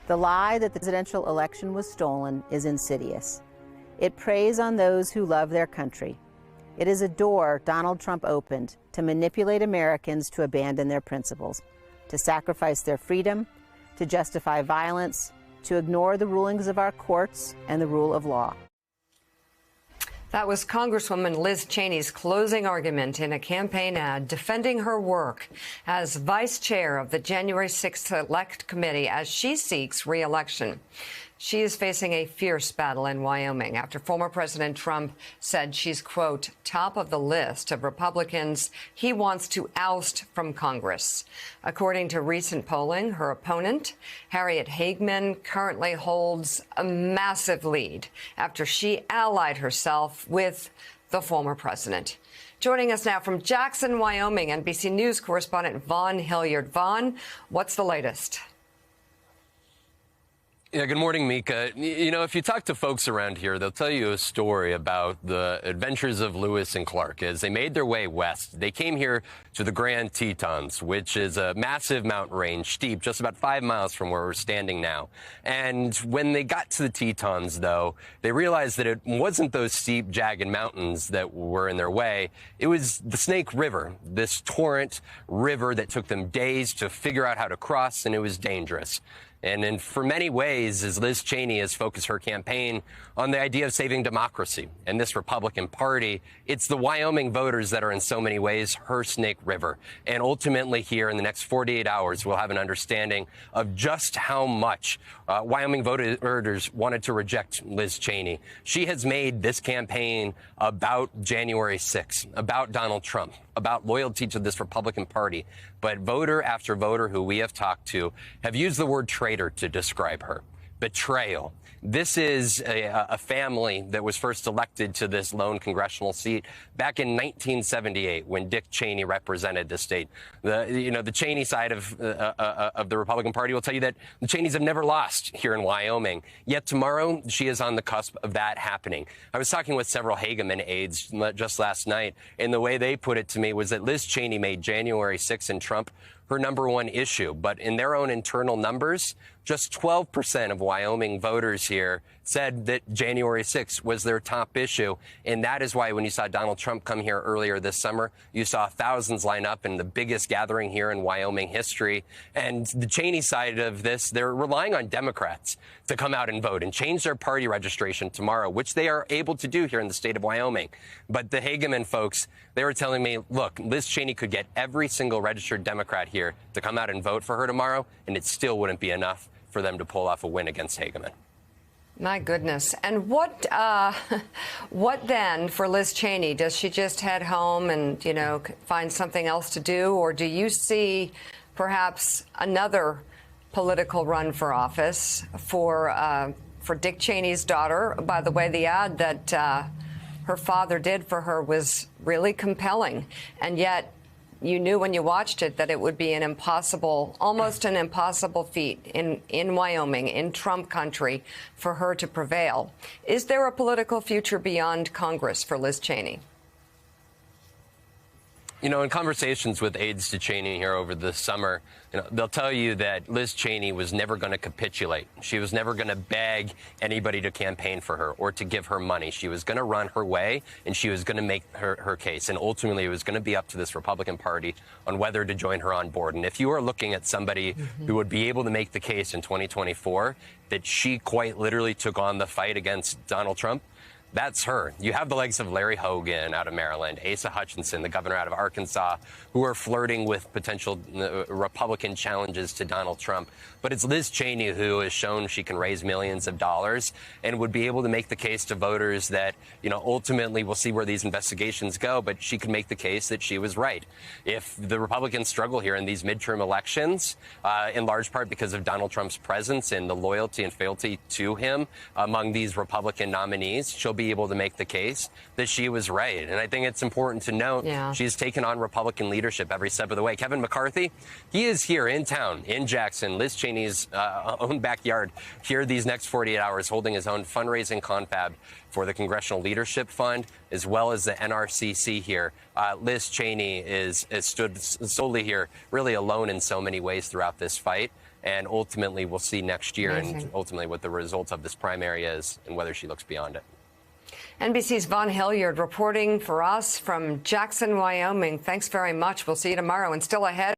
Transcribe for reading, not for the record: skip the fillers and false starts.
The lie that the presidential election was stolen is insidious. It preys on those who love their country. It is a door Donald Trump opened to manipulate Americans to abandon their principles, to sacrifice their freedom, to justify violence, to ignore the rulings of our courts and the rule of law. That was Congresswoman Liz Cheney's closing argument in a campaign ad defending her work as vice chair of the January 6th Select Committee as she seeks re-election. She is facing a fierce battle in Wyoming after former President Trump said she's, quote, top of the list of Republicans he wants to oust from Congress. According to recent polling, her opponent, Harriet Hageman, currently holds a massive lead after she allied herself with the former president. Joining us now from Jackson, Wyoming, NBC News correspondent Vaughn Hilliard. Vaughn, what's the latest? Yeah, good morning, Mika. You know, if you talk to folks around here, they'll tell you a story about the adventures of Lewis and Clark. As they made their way west, they came here to the Grand Tetons, which is a massive mountain range, steep, just about 5 miles from where we're standing now. And when they got to the Tetons, though, they realized that it wasn't those steep, jagged mountains that were in their way. It was the Snake River, this torrent river that took them days to figure out how to cross, and it was dangerous. And for many ways, as Liz Cheney has focused her campaign on the idea of saving democracy and this Republican Party, it's the Wyoming voters that are in so many ways her Snake River. And ultimately here in the next 48 hours, we'll have an understanding of just how much Wyoming voters wanted to reject Liz Cheney. She has made this campaign about January 6th, about Donald Trump, about loyalty to this Republican Party. But voter after voter who we have talked to have used the word traitor to describe her. Betrayal. This is a family that was first elected to this lone congressional seat back in 1978 when Dick Cheney represented the state. The Cheney side of the Republican Party will tell you that the Cheneys have never lost here in Wyoming. Yet tomorrow, she is on the cusp of that happening. I was talking with several Hageman aides just last night, and the way they put it to me was that Liz Cheney made January 6th and Trump her number one issue. But in their own internal numbers, just 12% of Wyoming voters here said that January 6th was their top issue. And that is why when you saw Donald Trump come here earlier this summer, you saw thousands line up in the biggest gathering here in Wyoming history. And the Cheney side of this, they're relying on Democrats to come out and vote and change their party registration tomorrow, which they are able to do here in the state of Wyoming. But the Hageman folks, they were telling me, look, Liz Cheney could get every single registered Democrat here to come out and vote for her tomorrow, and it still wouldn't be enough for them to pull off a win against Hageman. My goodness. And what then for Liz Cheney? Does she just head home and, find something else to do? Or do you see perhaps another political run for office for Dick Cheney's daughter? By the way, the ad that her father did for her was really compelling. And yet you knew when you watched it that it would be almost an impossible feat in Wyoming, in Trump country, for her to prevail. Is there a political future beyond Congress for Liz Cheney? In conversations with aides to Cheney here over the summer, they'll tell you that Liz Cheney was never going to capitulate. She was never going to beg anybody to campaign for her or to give her money. She was going to run her way, and she was going to make her case. And ultimately, it was going to be up to this Republican Party on whether to join her on board. And if you are looking at somebody who would be able to make the case in 2024 that she quite literally took on the fight against Donald Trump, that's her. You have the likes of Larry Hogan out of Maryland, Asa Hutchinson, the governor out of Arkansas, who are flirting with potential Republican challenges to Donald Trump. But it's Liz Cheney who has shown she can raise millions of dollars and would be able to make the case to voters that, ultimately we'll see where these investigations go, but she could make the case that she was right. If the Republicans struggle here in these midterm elections, in large part because of Donald Trump's presence and the loyalty and fealty to him among these Republican nominees, she'll be able to make the case that she was right. And I think it's important to note she's taken on Republican leadership every step of the way. Kevin McCarthy, he is here in town, in Jackson, Liz Cheney's own backyard, here these next 48 hours, holding his own fundraising confab for the Congressional Leadership Fund, as well as the NRCC here. Liz Cheney is stood solely here, really alone in so many ways throughout this fight. And ultimately, we'll see next year Amazing. and ultimately what the result of this primary is and whether she looks beyond it. NBC's Vaughn Hilliard reporting for us from Jackson, Wyoming. Thanks very much. We'll see you tomorrow. And still ahead.